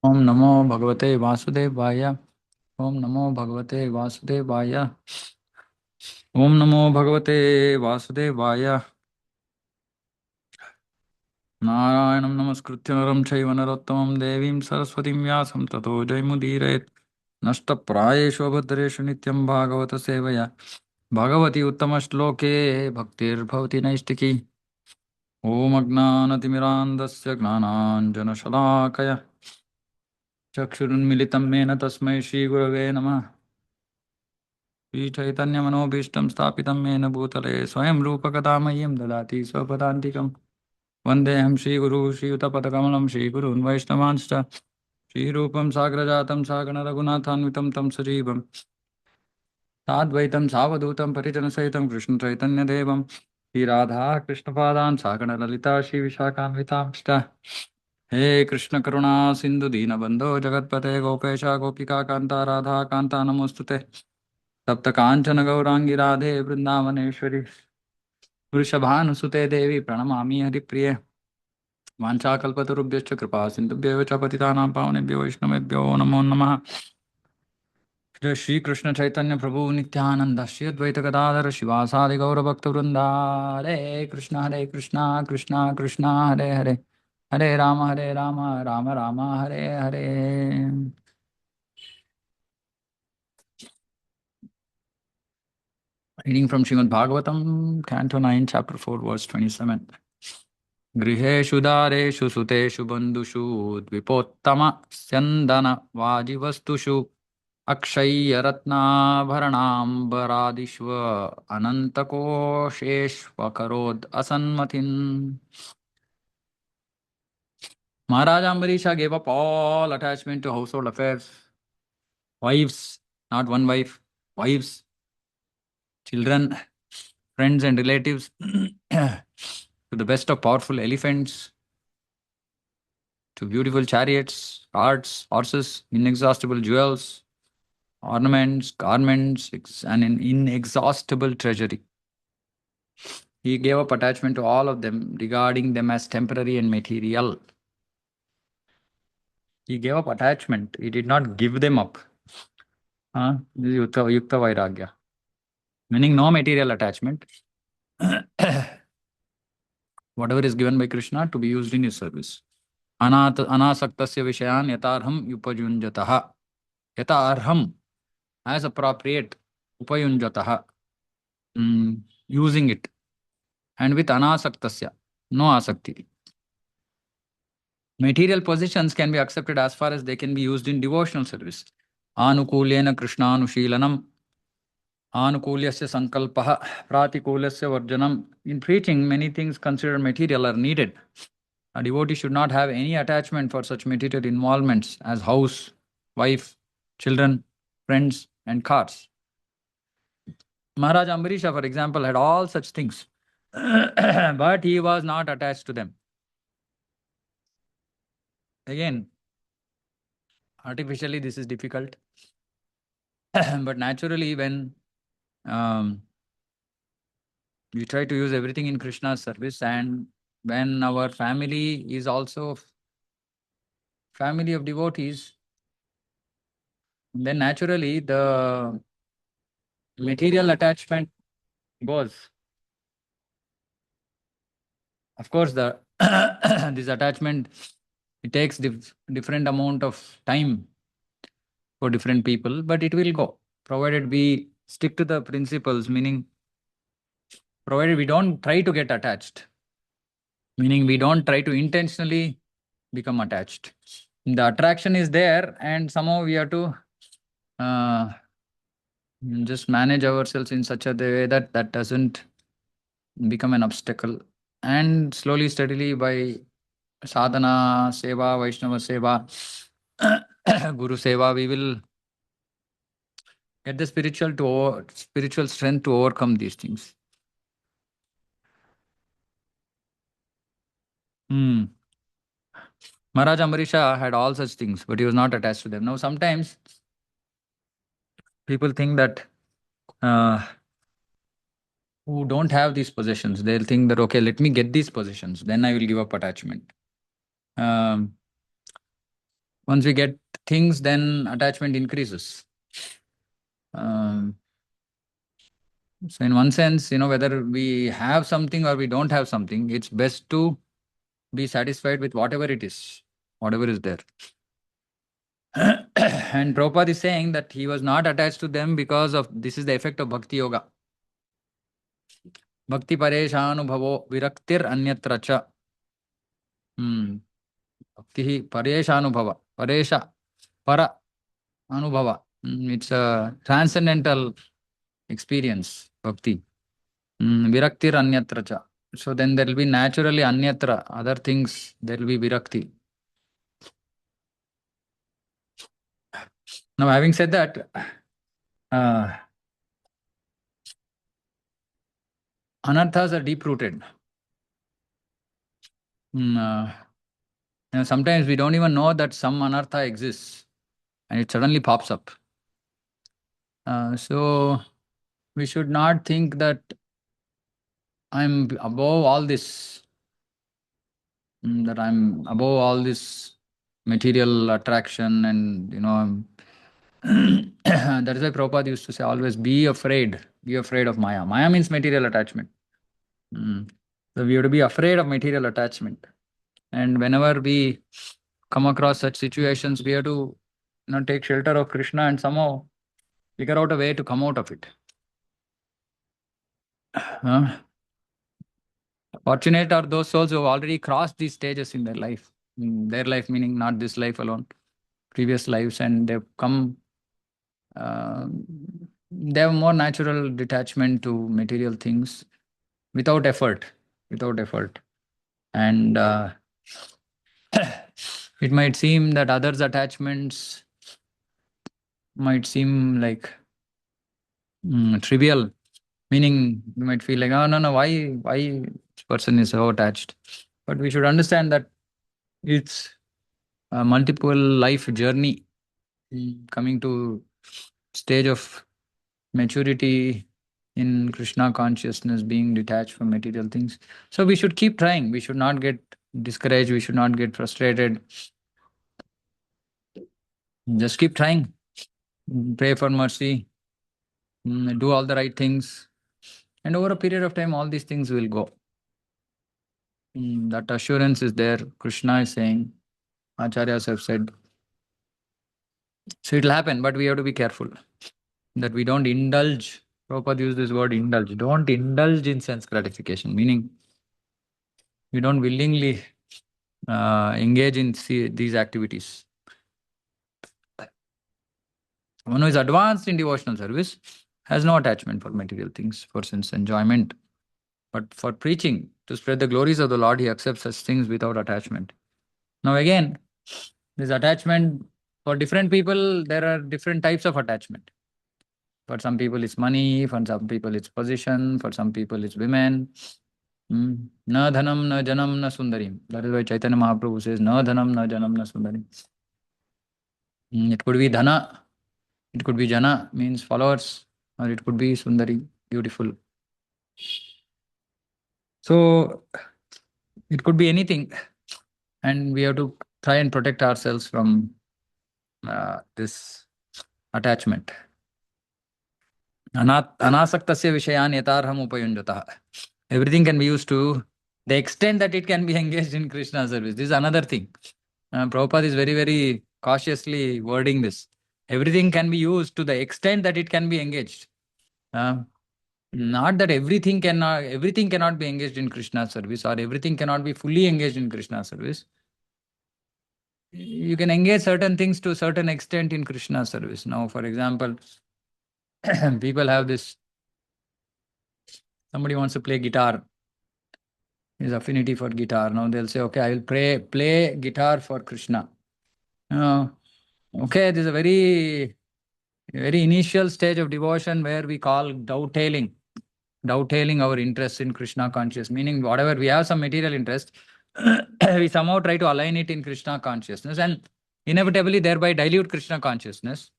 ओम नमो भगवते वासुदेवाय। ओम नमो भगवते वासुदेवाय। ओम नमो भगवते वासुदेवाय। नारायणं नमस्कृत्य नरं चैव नरोत्तमं देवीं सरस्वतीं व्यासं ततो जयमुदीरयेत्। नष्टप्रायेषु अभद्रेषु नित्यं भागवत सेवया भगवती उत्तमश्लोके भक्तिर्भवति नैष्टिकी। ॐ अज्ञानतिमिरान्धस्य ज्ञानाञ्जनशलाकया चक्षुरुन्मिलितं येन तस्मै श्रीगुरवे नमः। श्रीचैतन्यमनोभीष्टं स्थापितं येन भूतले स्वयं रूपकथामह्यं ददाति स्वपदान्तिकं। वन्देऽहं श्रीगुरुः श्रीयुतपदकमलं श्रीगुरून् वैष्णवांश्च श्रीरूपं साग्रजातं सागणरघुनाथान्वितं तं सजीवं साद्वैतं सावधूतं परिजनसहितं कृष्णचैतन्यदेवं श्रीराधा कृष्णपादान् सागणललिता श्रीविशाखान्वितांश्च। हे कृष्णकरुणा सिन्धु दीनबन्धो जगत्पते गोपेश गोपिकान्ता राधाकान्ता नमोऽस्तुते। तप्त कांचन गौरांगी राधे वृंदावनेश्वरी वृषभानुसुते देवी प्रणमामि हरिप्रिये। वाञ्छाकल्पतरुभ्यश्च कृपा सिन्धुभ्येव च पतितानां पावनेभ्यो वैष्णवेभ्यो नमो नमः। जय श्री कृष्ण चैतन्य प्रभु नित्यानंद श्री अद्वैत गदाधर शिवासादि गौरभक्तवृंदा। हरे Krishna Krishna Krishna Hare Hare Hare Ram Ram Ram Hare Hare. Reading from Srimad Bhagavatam, Canto 9, Chapter 4, Verse 27. गृहेषु दारेषु सुतेषु बन्धुषु द्विपोत्तम Syandan वाजिवस्तुषु अक्षय्यरत्नाभरणाम्बरादिष्व अनन्तकोशेष्वकरोद् असन्मतिन्. Maharaja Ambarīṣa gave up all attachment to household affairs, wives, not one wife, wives, children, friends and relatives, to the best of powerful elephants, to beautiful chariots, carts, horses, inexhaustible jewels, ornaments, garments, and an inexhaustible treasury. He gave up attachment to all of them, regarding them as temporary and material. He gave up attachment. He did not give them up. This is Yukta Vairagya. Meaning no material attachment. Whatever is given by Krishna to be used in his service. Anasaktasya vishayan yatarham upajunjataha. Yatarham, as appropriate, upayunjataha, using it. And with anasaktasya, no asakti. Material possessions can be accepted as far as they can be used in devotional service. Anukulyena Krishnanushilanam, Anukulyasya Sankalpaha, Pratikulyasya Varjanam. In preaching, many things considered material are needed. A devotee should not have any attachment for such material involvements as house, wife, children, friends, and cars. Maharaj Ambarīṣa, for example, had all such things, but he was not attached to them. Again, artificially, this is difficult. But naturally, when we try to use everything in Krishna's service, and when our family is also family of devotees, then naturally the material attachment goes. Of course, the this attachment, it takes different amount of time for different people, but it will go, provided we stick to the principles, meaning provided we don't try to get attached, meaning we don't try to intentionally become attached. The attraction is there, and somehow we have to uh, just manage ourselves in such a way that that doesn't become an obstacle. And slowly, steadily, by sadhana, seva, Vaishnava seva, Guru seva, we will get the spiritual strength to overcome these things. Hmm. Maharaj Ambarisha had all such things, but he was not attached to them. Now, sometimes people think that uh, who don't have these possessions, they'll think that, okay, let me get these possessions, then I will give up attachment. Um, Once we get things, then attachment increases. So in one sense, whether we have something or we don't have something, it's best to be satisfied with whatever it is, whatever is there. And Prabhupada is saying that he was not attached to them because of this is the effect of Bhakti Yoga. Bhakti Pareshanubhavo Viraktir Anyatra Cha. Bhakti Pareshanubhava. Paresha. Para Anubhava. It's a transcendental experience, Bhakti. Viraktir Anyatra Cha. So then there will be naturally Anyatra, other things, there will be Virakti. Now, having said that, anarthas are deep rooted. Sometimes we don't even know that some anartha exists and it suddenly pops up. So we should not think that I'm above all this, that I'm above all this material attraction and, that is why Prabhupada used to say always be afraid of Maya. Maya means material attachment. So we have to be afraid of material attachment. And whenever we come across such situations, we have to take shelter of Krishna and somehow figure out a way to come out of it. Fortunate are those souls who have already crossed these stages in their life. Their life meaning not this life alone, previous lives, and they've come, they have more natural detachment to material things without effort. And it might seem that others' attachments might seem like trivial, meaning you might feel like, oh, no, why this person is so attached? But we should understand that it's a multiple life journey, coming to stage of maturity in Krishna consciousness, being detached from material things. So we should keep trying. We should not get discouraged. We should not get frustrated. Just keep trying. Pray for mercy. Do all the right things. And over a period of time, all these things will go. That assurance is there. Krishna is saying, Acharyas have said. So it will happen, but we have to be careful that we don't indulge. Prabhupada used this word indulge. Don't indulge in sense gratification, meaning we don't willingly engage in these activities. One who is advanced in devotional service has no attachment for material things, for sense enjoyment. But for preaching, to spread the glories of the Lord, he accepts such things without attachment. Now again, this attachment, for different people, there are different types of attachment. For some people it's money, for some people it's position, for some people it's women. Na dhanam, na janam, na sundarim. That is why Chaitanya Mahaprabhu says, na dhanam, na janam, na sundarim. It could be dhana, it could be jana, means followers, or it could be sundari, beautiful. So it could be anything. And we have to try and protect ourselves from this attachment. Anasaktasya vishayan yatarham upayunjatah. Everything can be used to the extent that it can be engaged in Krishna service. This is another thing. Prabhupada is very, very cautiously wording this. Everything can be used to the extent that it can be engaged. Not that everything cannot be engaged in Krishna service, or everything cannot be fully engaged in Krishna service. You can engage certain things to a certain extent in Krishna service. Now, for example, people have this, somebody wants to play guitar, his affinity for guitar. Now they'll say, okay, I will play guitar for Krishna. Okay, this is a very initial stage of devotion where we call dovetailing our interest in Krishna consciousness, meaning whatever we have some material interest, we somehow try to align it in Krishna consciousness and inevitably thereby dilute Krishna consciousness.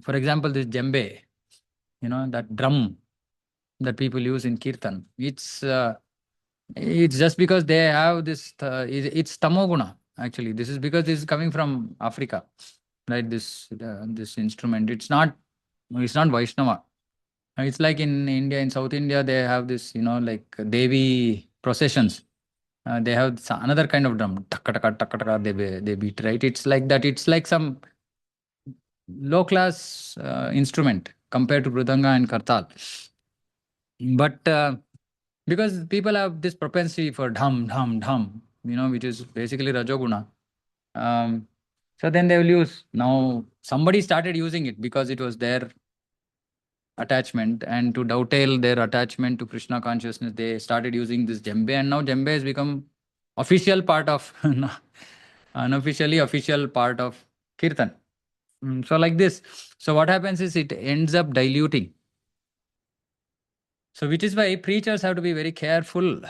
For example, this djembe, that drum that people use in kirtan, it's just because they have this, it's tamoguna. Actually, this is because this is coming from Africa, right? This instrument. It's not Vaishnava. It's like in India, in South India, they have this, like Devi processions. They have another kind of drum. Taka, taka, taka, taka, they beat, right? It's like that. It's like some low class instrument compared to Mridanga and Kartal. But because people have this propensity for dham, dham, dham, which is basically Rajoguna. Um, so then they will use. Now, somebody started using it because it was their attachment, and to dovetail their attachment to Krishna consciousness, they started using this djembe, and now djembe has become official part of, unofficially official part of Kirtan. So like this. So what happens is it ends up diluting. So which is why preachers have to be very careful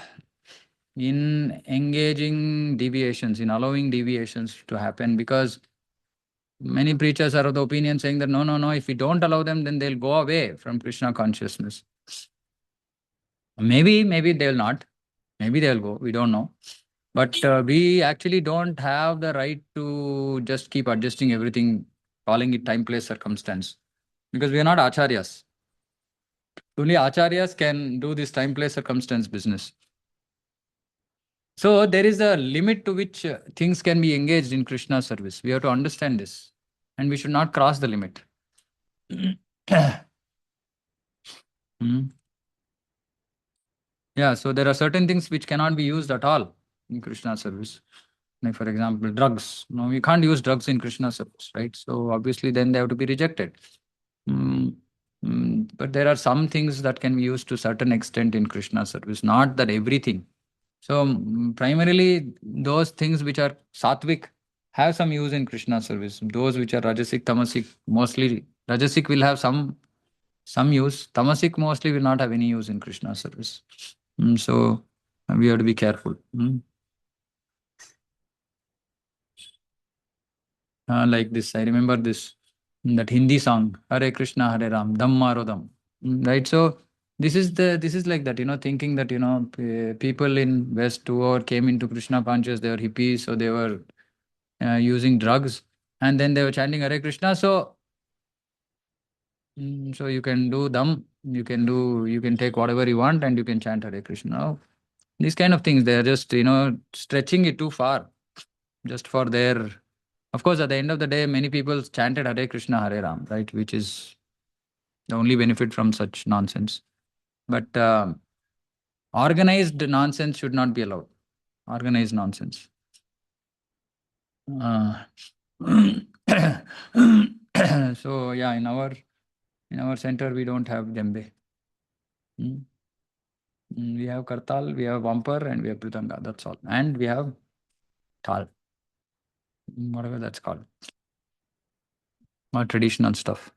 in engaging deviations, in allowing deviations to happen, because many preachers are of the opinion saying that no, no, no, if we don't allow them, then they'll go away from Krishna consciousness. Maybe they'll not. Maybe they'll go. We don't know. But we actually don't have the right to just keep adjusting everything, calling it time, place, circumstance, because we are not acharyas. Only acharyas can do this time, place, circumstance business. So there is a limit to which things can be engaged in Krishna service. We have to understand this, and we should not cross the limit. Hmm. Yeah, so there are certain things which cannot be used at all in Krishna service. Like for example, drugs. No, we can't use drugs in Krishna service, right? So obviously then they have to be rejected. Mm, but there are some things that can be used to certain extent in Krishna service, not that everything. So primarily those things which are sattvic have some use in Krishna service. Those which are rajasic, tamasic, mostly rajasic will have some use. Tamasic mostly will not have any use in Krishna service. So we have to be careful. Like this, I remember that Hindi song, Hare Krishna, Hare Ram, Dhamma Rodam. Right. So this is like that, thinking that, people in West who came into Krishna conscious, they were hippies, so they were using drugs, and then they were chanting Hare Krishna. So you can do them, you can take whatever you want and you can chant Hare Krishna. Now, these kind of things, they are just, stretching it too far just for their. Of course, at the end of the day, many people chanted Hare Krishna, Hare Ram, right? Which is the only benefit from such nonsense. But organized nonsense should not be allowed. Organized nonsense. Uh, so yeah, in our center we don't have djembe. We have kartal, we have bumper, and we have pritanga. That's all, and we have tal, whatever that's called, traditional stuff.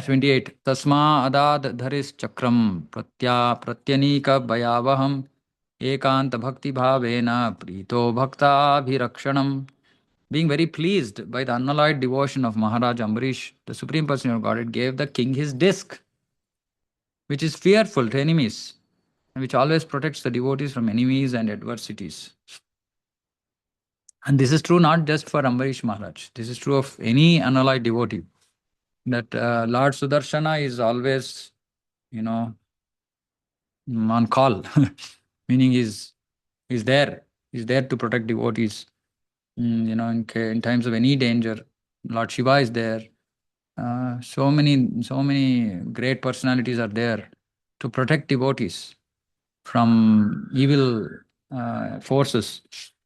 28. Tasma adad dharis chakram pratyanika bhayavaham ekanta bhakti bhavena prito bhakta bhirakshanam. Being very pleased by the unalloyed devotion of Maharaja Ambarīṣa, the Supreme Personality of Godhead gave the king his disc, which is fearful to enemies, and which always protects the devotees from enemies and adversities. And this is true not just for Ambarīṣa Mahārāja. This is true of any unalloyed devotee. That Lord Sudarshana is always, on call, meaning he's there. He's there to protect devotees. In times of any danger, Lord Shiva is there. So many great personalities are there to protect devotees from evil forces.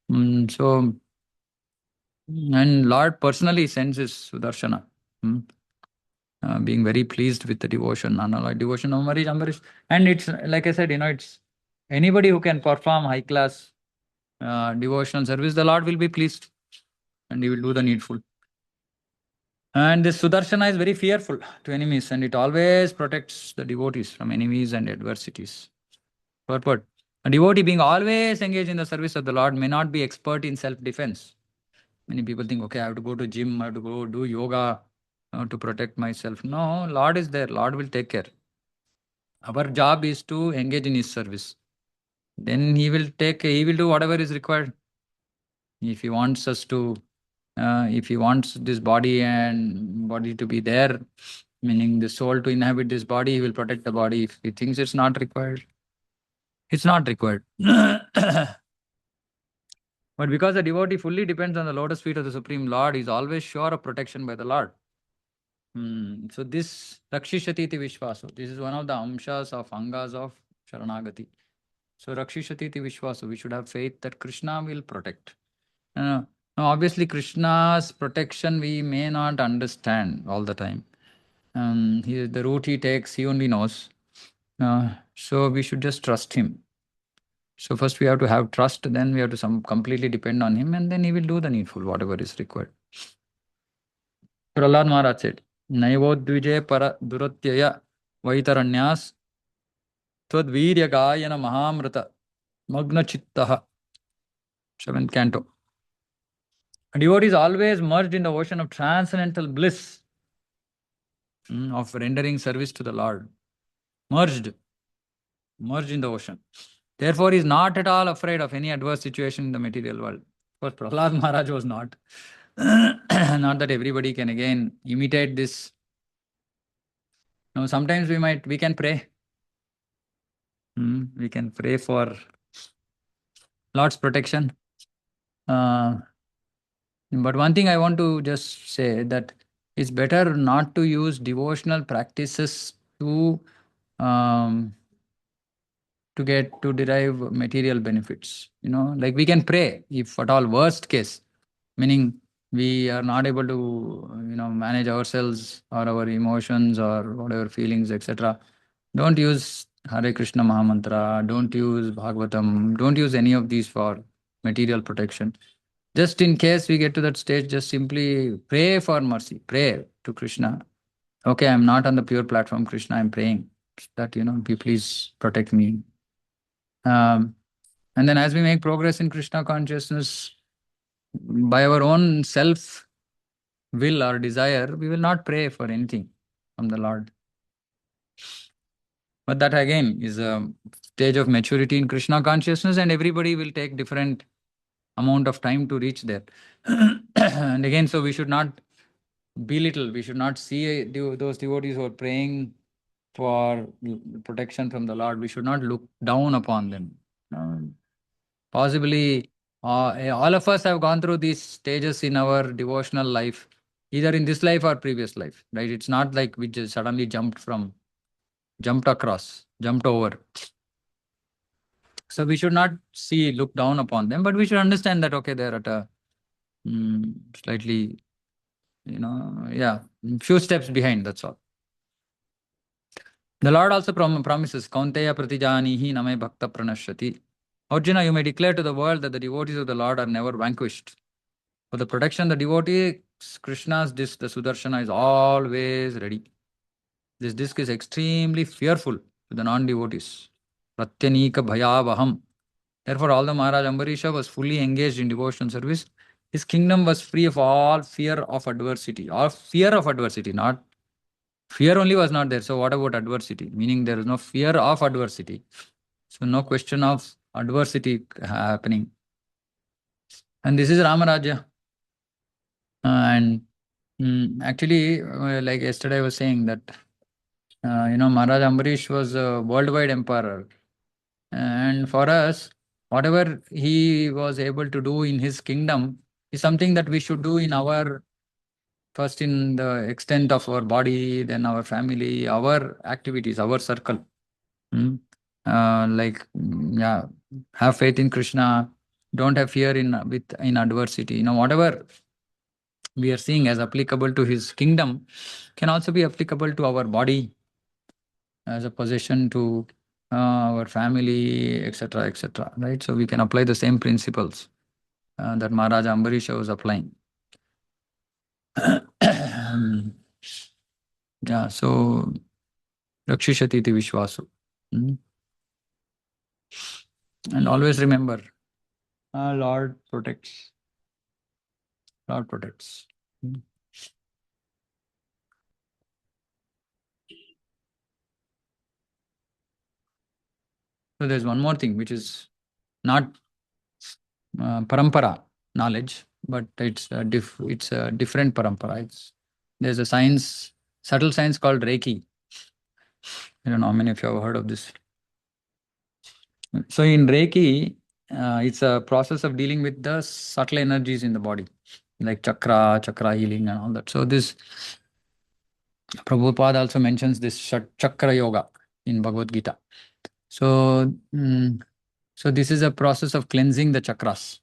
And Lord personally sends his Sudarshana, being very pleased with the devotion, unalloyed devotion of Ambarīṣa. And it's like I said, it's anybody who can perform high class devotional service, the Lord will be pleased and he will do the needful. And this Sudarshana is very fearful to enemies, and it always protects the devotees from enemies and adversities. Purport. A devotee being always engaged in the service of the Lord may not be expert in self-defense. Many people think, okay, I have to go to gym, I have to go do yoga to protect myself. No, Lord is there. Lord will take care. Our job is to engage in His service. Then He will do whatever is required. If he wants us to, if he wants this body and body to be there, meaning the soul to inhabit this body, he will protect the body. If he thinks it's not required, it's not required. But because the devotee fully depends on the lotus feet of the Supreme Lord, he is always sure of protection by the Lord. So this Rakshishati iti Vishwaso, this is one of the amshas of angas of Sharanagati. So Rakshishati iti Vishwaso, we should have faith that Krishna will protect. Now obviously Krishna's protection we may not understand all the time. The route he takes, he only knows. So we should just trust him. So first we have to have trust, then we have to completely depend on him, and then he will do the needful, whatever is required. Prahlad Maharaj said, Naivodvije para duratyaya vaitaranyas twadvirya gayana mahamrita magna chittaha. 7th canto. A devotee is always merged in the ocean of transcendental bliss, of rendering service to the Lord. Merged in the ocean. Therefore, he is not at all afraid of any adverse situation in the material world. Of course, Prahlad Maharaj was not. Not that everybody can again imitate this. No, sometimes we can pray. We can pray for Lord's protection. But one thing I want to just say that it's better not to use devotional practices to derive material benefits. Like we can pray if at all worst case, meaning we are not able to manage ourselves or our emotions or whatever feelings, etc. Don't use Hare Krishna Mahamantra, don't use Bhagavatam, don't use any of these for material protection. Just in case we get to that stage, just simply pray for mercy, pray to Krishna. Okay, I'm not on the pure platform, Krishna, I'm praying that, please protect me. And then as we make progress in Krishna consciousness, by our own self will or desire, we will not pray for anything from the Lord. But that again is a stage of maturity in Krishna consciousness, and everybody will take different amount of time to reach there. And again, so we should not belittle, we should not see those devotees who are praying for protection from the Lord. We should not look down upon them. Possibly, all of us have gone through these stages in our devotional life, either in this life or previous life, right? It's not like we just suddenly jumped over. So we should not look down upon them, but we should understand that, okay, they're at a slightly, few steps behind, that's all. The Lord also promises, Kaunteya pratijanihi name bhakta pranashyati. Arjuna, you may declare to the world that the devotees of the Lord are never vanquished. For the protection of the devotee, Krishna's disc, the Sudarshana, is always ready. This disc is extremely fearful to the non-devotees. Pratyanika bhayavaham. Therefore, although Maharaj Ambarīṣa was fully engaged in devotional service, his kingdom was free of all fear of adversity. Or fear of adversity, not fear only was not there. So what about adversity? Meaning there is no fear of adversity. So no question of adversity happening. And this is Ramarajya. And actually, like yesterday I was saying that, Maharaj Ambarīṣ was a worldwide emperor. And for us, whatever he was able to do in his kingdom is something that we should do first in the extent of our body, then our family, our activities, our circle. Have faith in Krishna, don't have fear in adversity. Whatever we are seeing as applicable to his kingdom can also be applicable to our body as a possession to our family, etc., etc. Right? So we can apply the same principles that Maharaj Ambarīṣa was applying. So Rakshishati iti Vishwasu. And always remember, Lord protects. Lord protects. So there's one more thing which is not parampara. knowledge, but it's a different parampara. There's a science, subtle science called Reiki. I don't know how many of you have heard of this. So in Reiki, it's a process of dealing with the subtle energies in the body, like chakra healing and all that. So this Prabhupada also mentions this chakra yoga in Bhagavad Gita. So, so this is a process of cleansing the chakras,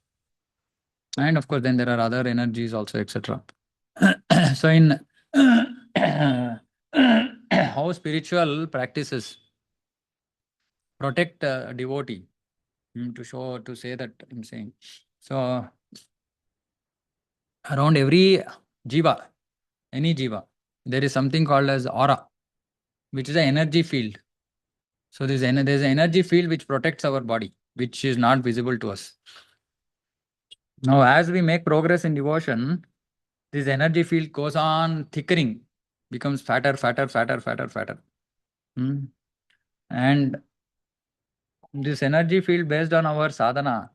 and of course, then there are other energies also, etc. So in how spiritual practices protect a devotee, to say that I'm saying. So around every jiva, any jiva, there is something called as aura, which is an energy field. So there's an energy field which protects our body, which is not visible to us. Now, as we make progress in devotion, this energy field goes on thickering, becomes fatter, fatter, fatter, fatter, fatter. And this energy field based on our sadhana,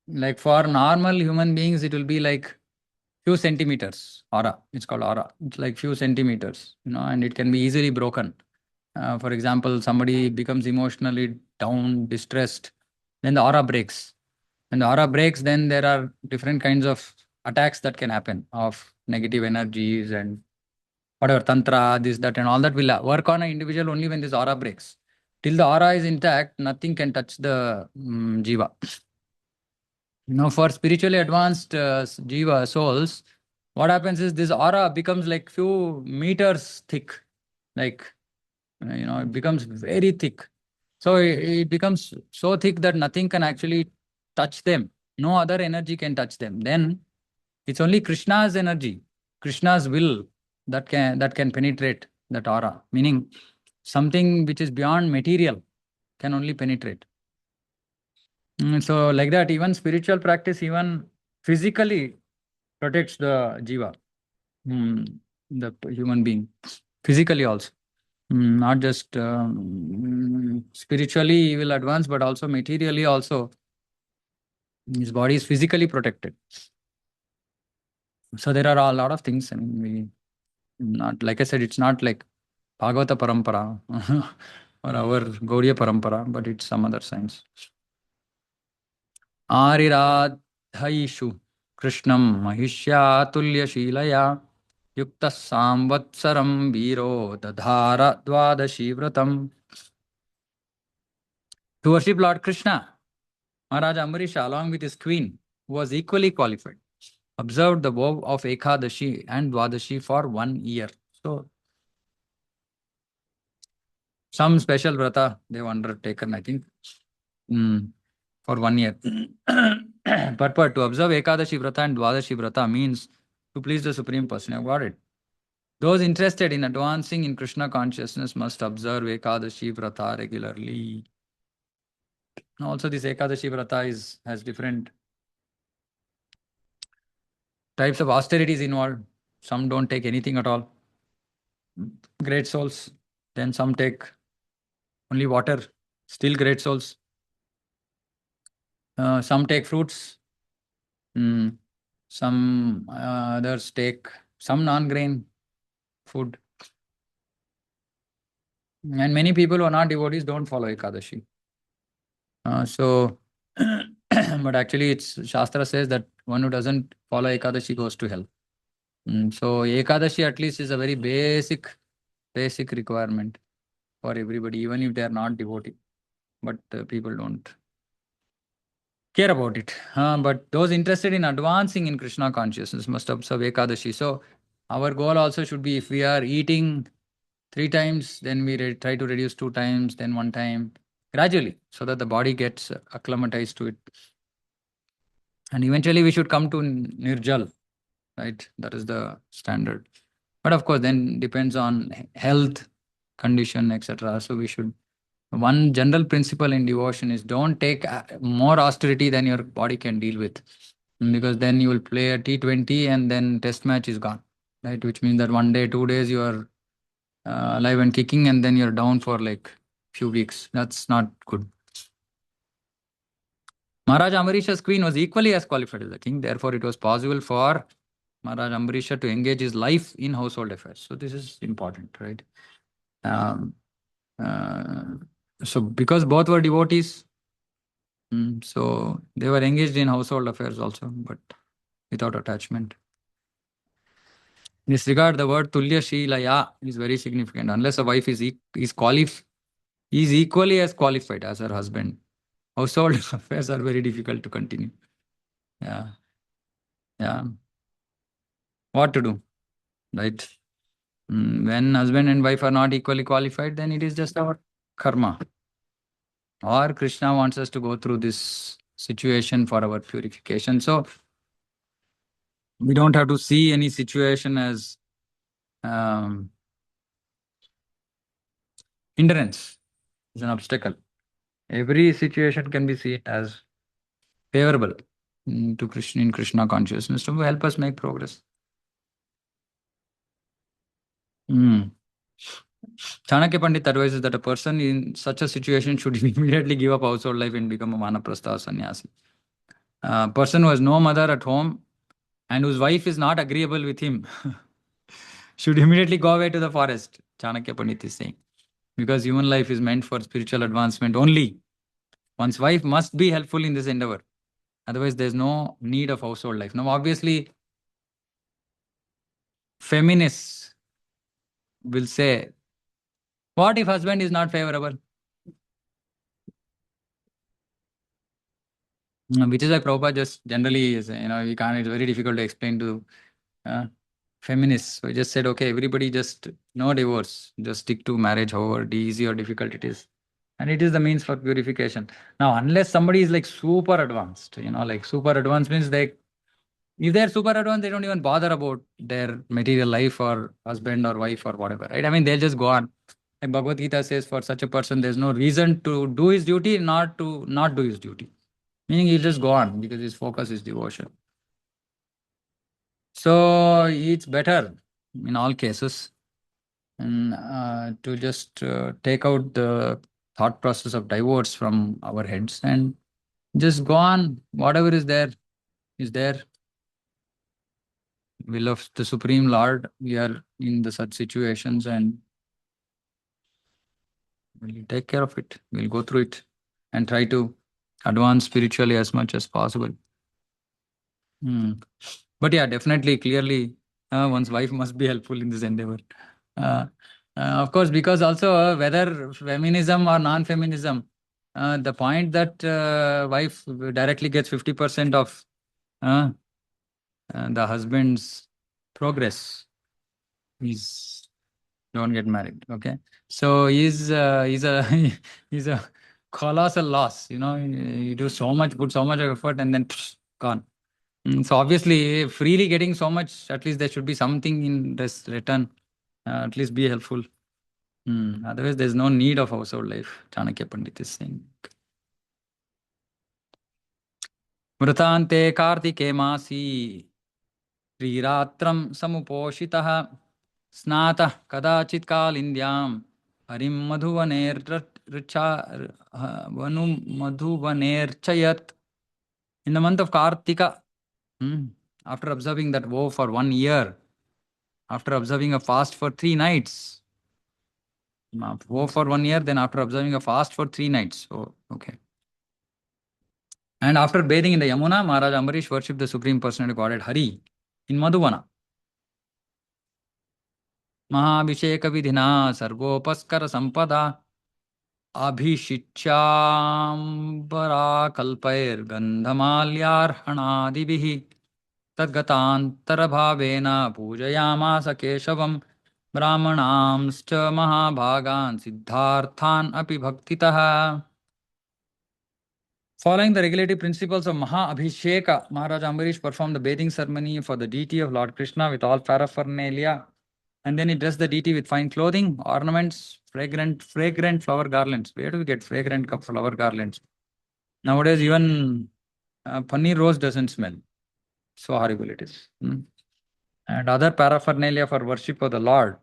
like for normal human beings, it will be like few centimeters aura. It's called aura. It's like few centimeters, and it can be easily broken. For example, somebody becomes emotionally down, distressed, then the aura breaks. When the aura breaks, then there are different kinds of attacks that can happen of negative energies and whatever tantra, this, that, and all that will work on an individual only when this aura breaks. Till the aura is intact, nothing can touch the jiva. For spiritually advanced jiva souls, what happens is this aura becomes like few meters thick, like it becomes very thick. So it becomes so thick that nothing can actually touch them. No other energy can touch them. Then it's only Krishna's energy, Krishna's will that can penetrate that aura. Meaning something which is beyond material can only penetrate. So like that, even spiritual practice, even physically protects the jiva, the human being, physically also. Not just spiritually he will advance, but also materially also his body is physically protected. So there are a lot of things. I mean, not, like I said, it's not like Bhagavata Parampara or our Gauriya Parampara, but it's some other science. Ariradhaishu Krishnam Mahishya Tulya Shilaya Yukta Samvatsaram Viro Dadhara Dvadashi Vratam. To worship Lord Krishna, Maharaja Ambarīṣa, along with his queen, who was equally qualified, observed the vow of Ekadashi and Dwadashi for 1 year. So, some special vrata they've undertaken, I think, for 1 year. Purport to observe Ekadashi vrata and Dwadashi vrata means to please the Supreme Person of Godhead. Those interested in advancing in Krishna consciousness must observe Ekadashi vrata regularly. Also, this Ekadashi vrata has different types of austerities involved. Some don't take anything at all. Great souls. Then some take only water. Still great souls. Some take fruits. Some others take some non-grain food. And many people who are not devotees don't follow Ekadashi. But actually, Shastra says that one who doesn't follow Ekadashi goes to hell. So Ekadashi at least is a very basic requirement for everybody, even if they are not devotee. But people don't care about it. But those interested in advancing in Krishna consciousness must observe Ekadashi. So our goal also should be, if we are eating 3 times, then we try to reduce 2 times, then 1 time, gradually, so that the body gets acclimatized to it. And eventually we should come to Nirjal, right? That is the standard. But of course, then depends on health, condition, etc. So one general principle in devotion is don't take more austerity than your body can deal with. Because then you will play a T20 and then test match is gone, right? Which means that 1 day, 2 days you are alive and kicking, and then you're down for like few weeks. That's not good. Maharaja Ambarīṣa's queen was equally as qualified as the king. Therefore, it was possible for Maharaja Ambarīṣa to engage his life in household affairs. So this is important, right? Um, uh, so because both were devotees, so they were engaged in household affairs also, but without attachment. In this regard, the word Tulya Shilaya is very significant. Unless a wife is equally as qualified as her husband, household affairs are very difficult to continue. Yeah. Yeah. What to do, right? When husband and wife are not equally qualified, then it is just our karma. Or Krishna wants us to go through this situation for our purification. So we don't have to see any situation as hindrance, as an obstacle. Every situation can be seen as favorable to Krishna in Krishna consciousness to help us make progress. Chanakya Pandit advises that a person in such a situation should immediately give up household life and become a Vanaprastha sannyasi. A person who has no mother at home and whose wife is not agreeable with him should immediately go away to the forest, Chanakya Pandit is saying. Because human life is meant for spiritual advancement only. One's wife must be helpful in this endeavor. Otherwise, there's no need of household life. Now, obviously, feminists will say, what if husband is not favorable? Which is why Prabhupada just generally is, we can't, it's very difficult to explain to feminists. So he just said, okay, everybody just no divorce, just stick to marriage, however easy or difficult it is. And it is the means for purification. Now, unless somebody is like super advanced, like super advanced means if they're super advanced, they don't even bother about their material life or husband or wife or whatever, right? I mean, they'll just go on. Like Bhagavad Gita says, for such a person, there's no reason to do his duty, not to not do his duty. Meaning he'll just go on because his focus is devotion. So it's better in all cases and to just take out the thought process of divorce from our heads and just go on. Whatever is there is there. Will of the Supreme Lord, we are in the such situations and we'll take care of it. We'll go through it and try to advance spiritually as much as possible. But yeah, definitely, clearly, one's wife must be helpful in this endeavor. Of course, because also whether feminism or non-feminism, the point that wife directly gets 50% of the husband's progress is don't get married. Okay, so he's a he's a colossal loss. You do so much, put so much effort, and then gone. So obviously, freely getting so much, at least there should be something in this return. At least be helpful. Otherwise, there's no need of household life. Chanakya Pandit is saying. Mrutante kartike masi triratram samuposhitah snatah kadachit kalindyam harim madhuvanerchayat. In the month of Kartika, after observing that vow for 1 year, after observing a fast for 3 nights, vow for 1 year, then after observing a fast for 3 nights. Oh, okay. And after bathing in the Yamuna, Maharaj Ambarish worshipped the Supreme Personality Godhead Hari in Madhuvana. Mahabhisheka vidhina sarvopaskara sampada abhishichyambara kalpair gandhamalyarhanadibihi tadgatantara bhavena pujayamasa keshavam brahmanamscha mahabhagan siddharthan api bhaktitah. Following the regulative principles of Maha-Abhisheka, Maharaj Ambarish performed the bathing ceremony for the deity of Lord Krishna with all paraphernalia. And then he dressed the deity with fine clothing, ornaments, fragrant flower garlands. Where do we get fragrant flower garlands? Nowadays, even paneer rose doesn't smell. So horrible it is. And other paraphernalia for worship of the Lord.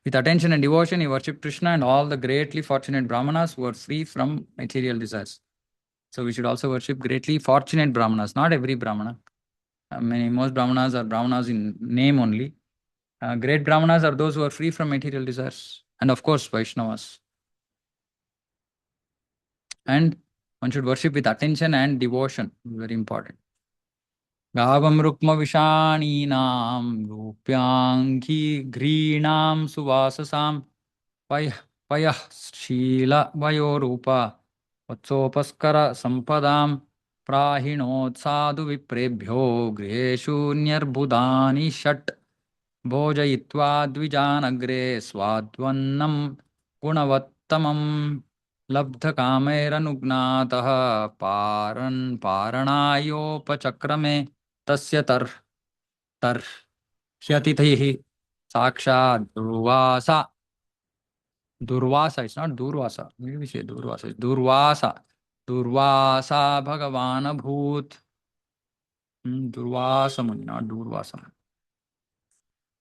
With attention and devotion, he worshipped Krishna and all the greatly fortunate Brahmanas who were free from material desires. So we should also worship greatly fortunate Brahmanas, not every Brahmana. Most Brahmanas are Brahmanas in name only. Great Brahmanas are those who are free from material desires. And of course, Vaishnavas. And one should worship with attention and devotion. Very important. Gavam Rukma Vishaninaam Rupyangi Greenam Suvasasam Payah Payah Shila Vayorupa Vatsopaskara Sampadam Prahinot Sadhu Viprebhyo Greshu Nyarbudani Shat Bhojayitva Dvijanagre Swadvannam Gunavatamam Labdhakameranugnaatah Paranayopachakrame Tasya tar Hyatitihi Saksha Durvasa. It's not Durvasa. Maybe we say Durvasa. It's Durvasa. Durvasa Bhagavana Bhoot. Durvasa Muni, not Durvasa.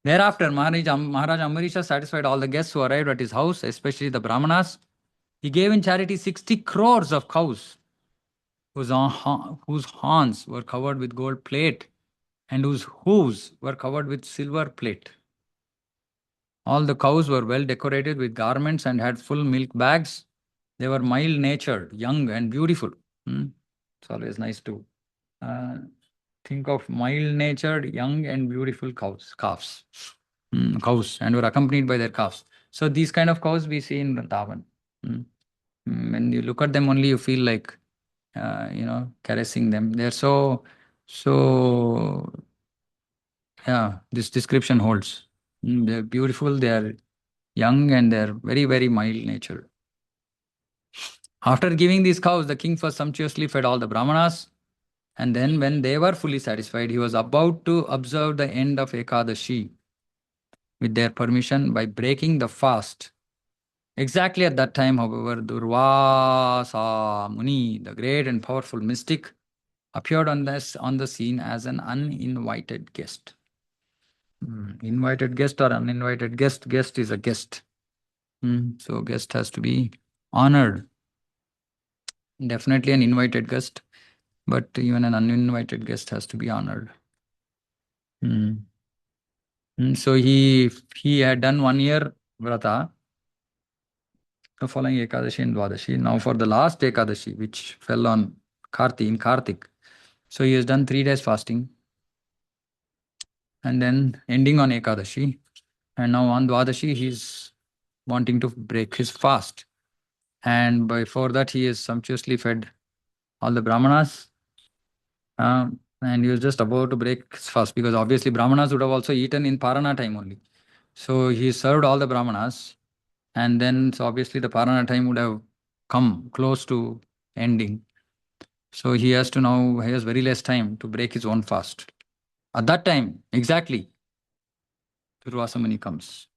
Thereafter, Maharaj Ambarīṣa satisfied all the guests who arrived at his house, especially the Brahmanas. He gave in charity 60 crores of cows, whose horns were covered with gold plate and whose hooves were covered with silver plate. All the cows were well decorated with garments and had full milk bags. They were mild-natured, young and beautiful. It's always nice to think of mild-natured, young and beautiful calves, cows, and were accompanied by their calves. So these kind of cows we see in Vrindavan. When you look at them only, you feel like, caressing them. They're so, yeah, this description holds. They're beautiful, they're young, and they're very, very mild-natured. After giving these cows, the king first sumptuously fed all the Brahmanas, and then when they were fully satisfied, he was about to observe the end of Ekadashi with their permission by breaking the fast. Exactly at that time, however, Durvasa Muni, the great and powerful mystic, appeared on the scene as an uninvited guest. Invited guest or uninvited guest? Guest is a guest. So guest has to be honored. Definitely an invited guest, but even an uninvited guest has to be honored. So he had done 1 year vrata, the following Ekadashi and Dwadashi. Now for the last Ekadashi, which fell on Kartik, so he has done 3 days fasting, and then ending on Ekadashi, and now on Dwadashi he's wanting to break his fast, and before that he is sumptuously fed all the Brahmanas, and he was just about to break his fast, because obviously Brahmanas would have also eaten in Parana time only. So he served all the Brahmanas, and then so obviously the Parana time would have come close to ending. So he has very less time to break his own fast. At that time, exactly, Durvasa Muni comes.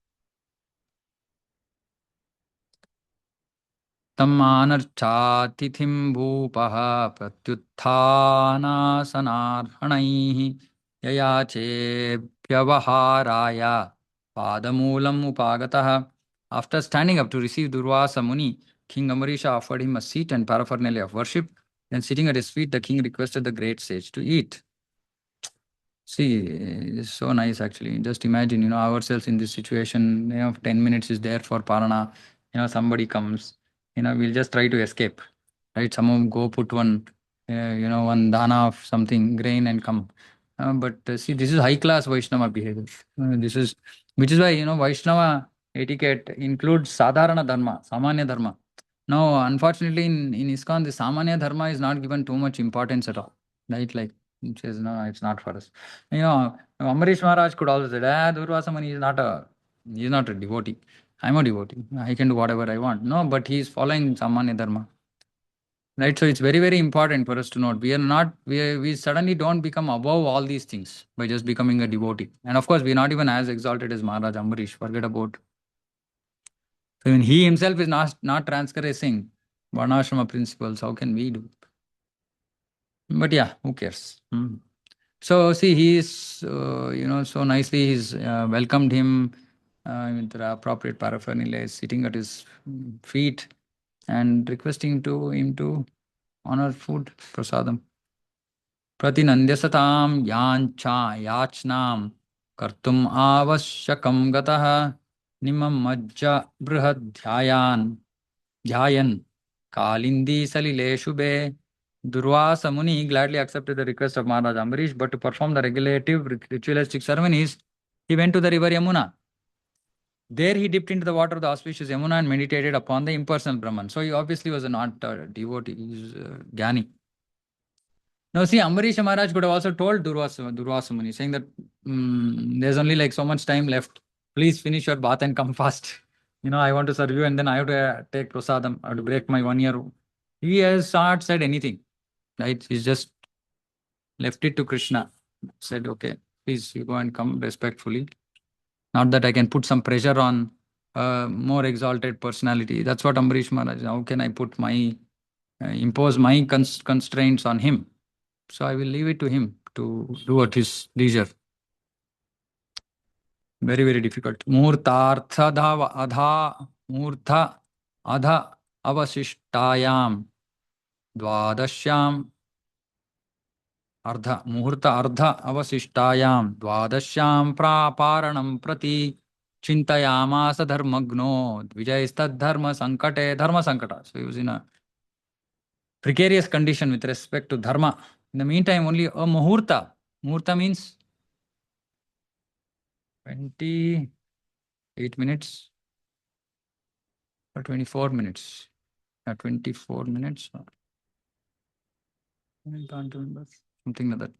Tammanarchatithim bhupaha pratyutthanasanarhanaihi yayachebhyavaharaya padamulam upagataha. After standing up to receive Durvasa Muni, King Ambarīṣa offered him a seat and paraphernalia of worship. Then sitting at his feet, the king requested the great sage to eat. See, it's so nice actually. Just imagine, ourselves in this situation, 10 minutes is there for Parana, somebody comes, we'll just try to escape, right? Someone go put one, one dana of something, grain and come. But see, this is high class Vaishnava behavior. Which is why, Vaishnava etiquette includes Sadharana Dharma, Samanya Dharma. Now, unfortunately, in ISKCON, the Samanya Dharma is not given too much importance at all, right? Like, it says, no, it's not for us. Ambarīṣa Mahārāja could also say, Durvasa Muni is not a devotee. I'm a devotee. I can do whatever I want. No, but he is following Samanya Dharma. Right? So it's very, very important for us to note. We suddenly don't become above all these things by just becoming a devotee. And of course, we're not even as exalted as Maharaj Ambarīṣa. Forget about. So when he himself is not transgressing Varnashrama principles, how can we do? But yeah, who cares? So see, he is, so nicely he's welcomed him with the appropriate paraphernalia, sitting at his feet and requesting him to honor food, prasadam. Pratinandyasatam yancha yachnam kartum avashyakam gatah nimam majja brihadhyayan dhyayan kalindi salile shubhe. Durvasa Muni gladly accepted the request of Maharaj Ambarīṣ, but to perform the regulative ritualistic ceremonies, he went to the river Yamuna. There he dipped into the water of the auspicious Yamuna and meditated upon the impersonal Brahman. So he obviously was not a devotee, he was Gyani. Now see, Ambarīṣa Mahārāja could have also told Durvasa Muni, saying that there's only like so much time left. Please finish your bath and come fast. I want to serve you and then I have to take prasadam. I have to break my 1 year. He has not said anything, right? He's just left it to Krishna. Said, okay, please you go and come respectfully. Not that I can put some pressure on a more exalted personality. That's what Ambarīṣa Mahārāja, how can I put impose my constraints on him? So I will leave it to him to do at his leisure. Very, very difficult. Murtha adha avasishtayam dvadashyam मुहूर्त अर्ध अवशिष्टायां द्वादश्यां प्रापारणं प्रति चिन्तयामास धर्मग्नो द्विजयस्तद्धर्म संकटे धर्म संकट. So he was in a precarious condition with respect to dharma. In the meantime, only a muhurta. Muhurta means 28 minutes or 24 minutes. 24 minutes. I can't remember. Something like that.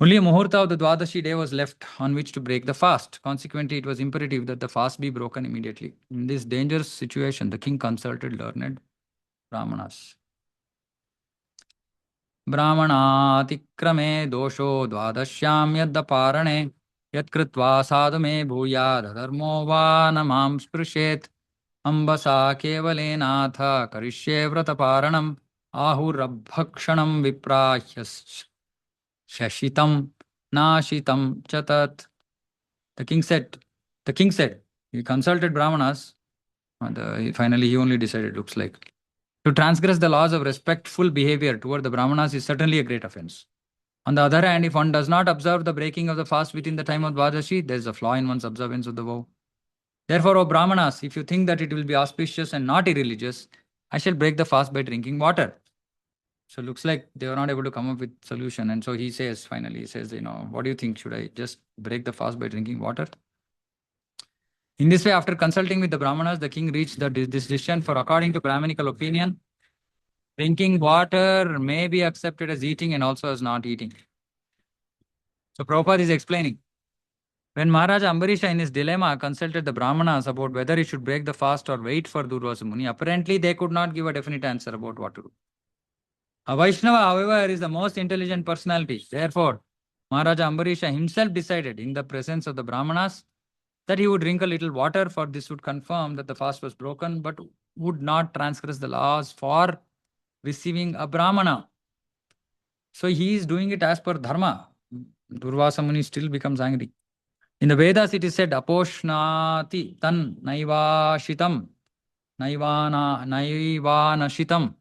Only a muhurta of the Dwadashi day was left on which to break the fast. Consequently, it was imperative that the fast be broken immediately. In this dangerous situation, the king consulted learned Brahmanas. Brahmanatikrame dosho dvadashyam yaddaparane yatkritva sadhame bhuyad dharmo va namam sprishet ambasa kevalenatha karishye vrataparanam ahurabhakshanam viprahyas Shashitam Nashitam Chatat. The king said, he consulted Brahmanas, and finally he only decided, looks like, to transgress the laws of respectful behavior toward the Brahmanas is certainly a great offense. On the other hand, if one does not observe the breaking of the fast within the time of Dvadashi, there is a flaw in one's observance of the vow. Therefore, O Brahmanas, if you think that it will be auspicious and not irreligious, I shall break the fast by drinking water. So looks like they were not able to come up with solution. And so he says, finally, what do you think? Should I just break the fast by drinking water? In this way, after consulting with the Brahmanas, the king reached this decision. For according to Brahminical opinion, drinking water may be accepted as eating and also as not eating. So Prabhupada is explaining. When Maharaja Ambarīṣa in his dilemma consulted the Brahmanas about whether he should break the fast or wait for Durvasa Muni, apparently they could not give a definite answer about what to do. A Vaishnava, however, is the most intelligent personality. Therefore, Maharaja Ambarīṣa himself decided in the presence of the Brahmanas that he would drink a little water, for this would confirm that the fast was broken, but would not transgress the laws for receiving a Brahmana. So he is doing it as per dharma. Durvasa Muni still becomes angry. In the Vedas, it is said, Aposhnati tan naivashitam, naivanashitam.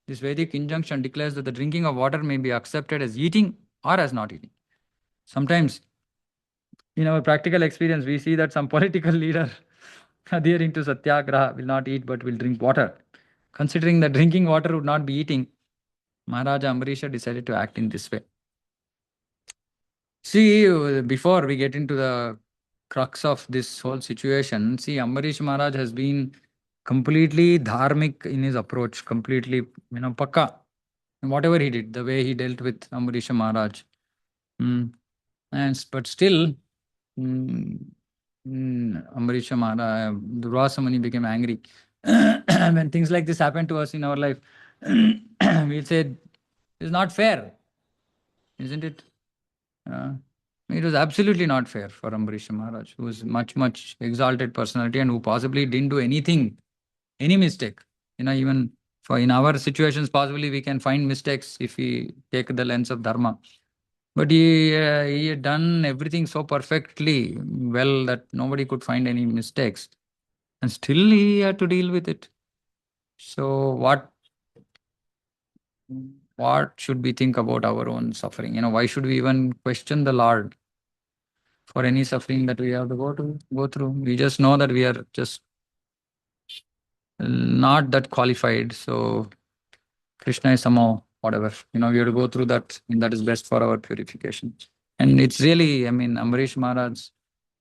This Vedic injunction declares that the drinking of water may be accepted as eating or as not eating. Sometimes, in our practical experience, we see that some political leader adhering to Satyagraha will not eat but will drink water. Considering that drinking water would not be eating, Maharaja Ambarīṣa decided to act in this way. See, before we get into the crux of this whole situation, see, Ambarīṣa Mahārāja has been completely dharmic in his approach, completely, pakka. Whatever he did, the way he dealt with Ambarīṣa Mahārāja. But still, Ambarīṣa Mahārāja, Durvasa Muni became angry. When things like this happen to us in our life, we'll say, it's not fair, isn't it? It was absolutely not fair for Ambarīṣa Mahārāja, who was much, much exalted personality and who possibly didn't do anything, any mistake. Even in our situations, possibly we can find mistakes if we take the lens of dharma. But he had done everything so perfectly well that nobody could find any mistakes. And still he had to deal with it. So what what should we think about our own suffering? Why should we even question the Lord for any suffering that we have to go through? We just know that we are just not that qualified. So Krishna is somehow whatever. We have to go through that, and that is best for our purification. And it's really, Ambarīṣa Mahārāja's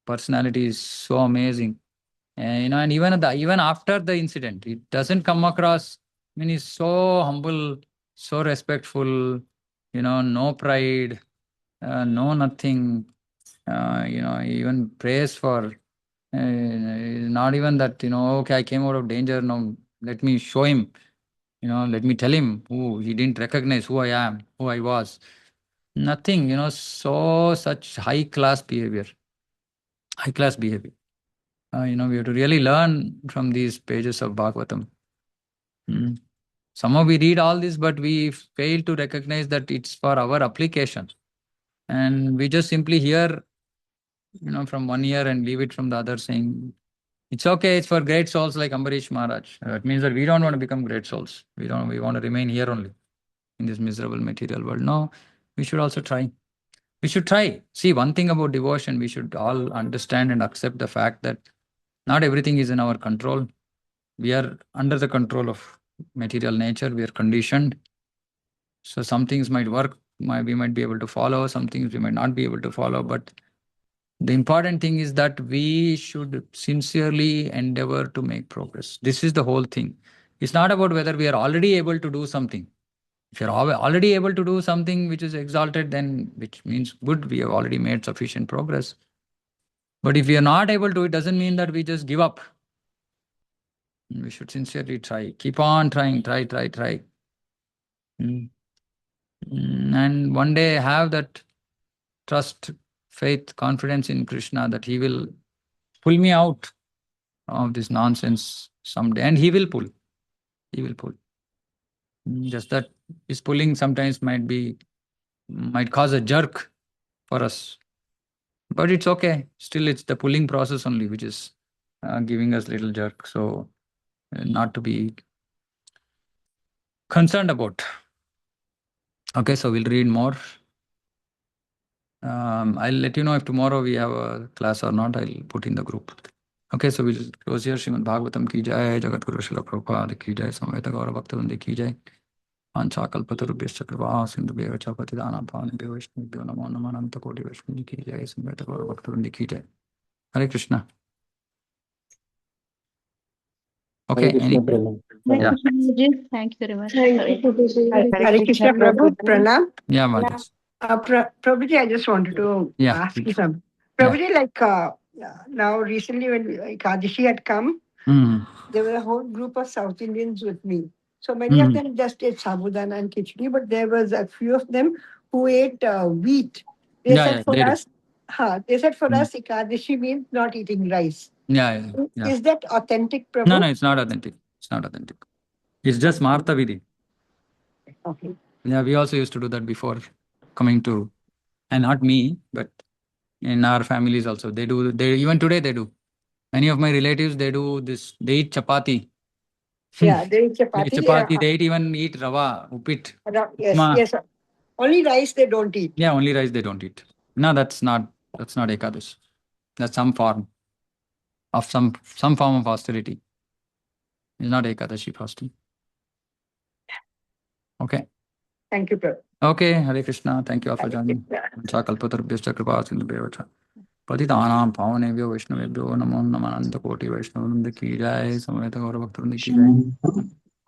personality is so amazing. And even after the incident, it doesn't come across. He's so humble, so respectful. No pride, no nothing. He even prays for. Not even that. Okay, I came out of danger. Now let me show him. Let me tell him who he didn't recognize who I am, who I was. Nothing. Such high class behavior. High class behavior. We have to really learn from these pages of Bhagavatam. Somehow we read all this, but we fail to recognize that it's for our application. And we just simply hear, from one ear and leave it from the other, saying, it's okay, it's for great souls like Ambarīṣa Mahārāja. It means that we don't want to become great souls. We want to remain here only in this miserable material world. No, we should also try. We should try. See, one thing about devotion, we should all understand and accept the fact that not everything is in our control. We are under the control of material nature. We are conditioned. So some things might work, we might be able to follow, some things we might not be able to follow. But the important thing is that we should sincerely endeavor to make progress. This is the whole thing. It's not about whether we are already able to do something. If you're already able to do something which is exalted, then which means good, we have already made sufficient progress. But if we are not able to, it doesn't mean that we just give up. We should sincerely try. Keep on trying, try. And one day have that trust, faith, confidence in Krishna that he will pull me out of this nonsense someday. And he will pull. He will pull. Just that his pulling sometimes might cause a jerk for us. But it's okay. Still, it's the pulling process only which is giving us little jerk. So not to be concerned about. Okay, so we'll read more. I'll let you know if tomorrow we have a class or not. I'll put in the group. Okay, so we'll close here. Srimad Bhagavatam ki jai, Jagat Guru Srila Prabhupada ki jai, Samveta Gaura Bhaktivinoda ki jai. Ancha kalpatarubhyascha kripa sindhubhyo cha patidānam pāvānebhyo vaishnavibhyo namo namo ananta koti vaishnavī ki jai, Samveta Gaura Bhaktivinoda ki jai. Hare Krishna. Okay, Hare any? Krishna, Pranam. Yeah. Thank you very much. Hare Krishna, Prabhu. Pranam. Yeah, Maharaj. Prabhuji, I just wanted to Yeah. ask you something. Prabhuji, now recently when Ekadashi had come, there were a whole group of South Indians with me. So many of them just ate sabudana and khichdi, but there was a few of them who ate wheat. They said for us, Ekadashi means not eating rice. Yeah. Is that authentic, Prabhu? No, it's not authentic. It's not authentic. It's just Martha Vidhi. Okay. Yeah, we also used to do that before coming to, and not me, but in our families also. They even today they do. Many of my relatives, they do this. They eat chapati. Yeah, they eat chapati. They even eat rava, upit. Yes. Only rice they don't eat. Yeah, only rice they don't eat. No, that's not Ekadashi. That's some form of some form of austerity. It's not Ekadashi fasting. Okay. Thank you, Prabhu. Okay, Hare Krishna. Thank you all for joining. Kalpatarubhyascha kripa sindhubhyo cha patidānam pāvānebhyo vaishnavibhyo namo namo ananta koti vaishnavīnda ki jai, Samveta Gaura Bhaktivinoda ki jai.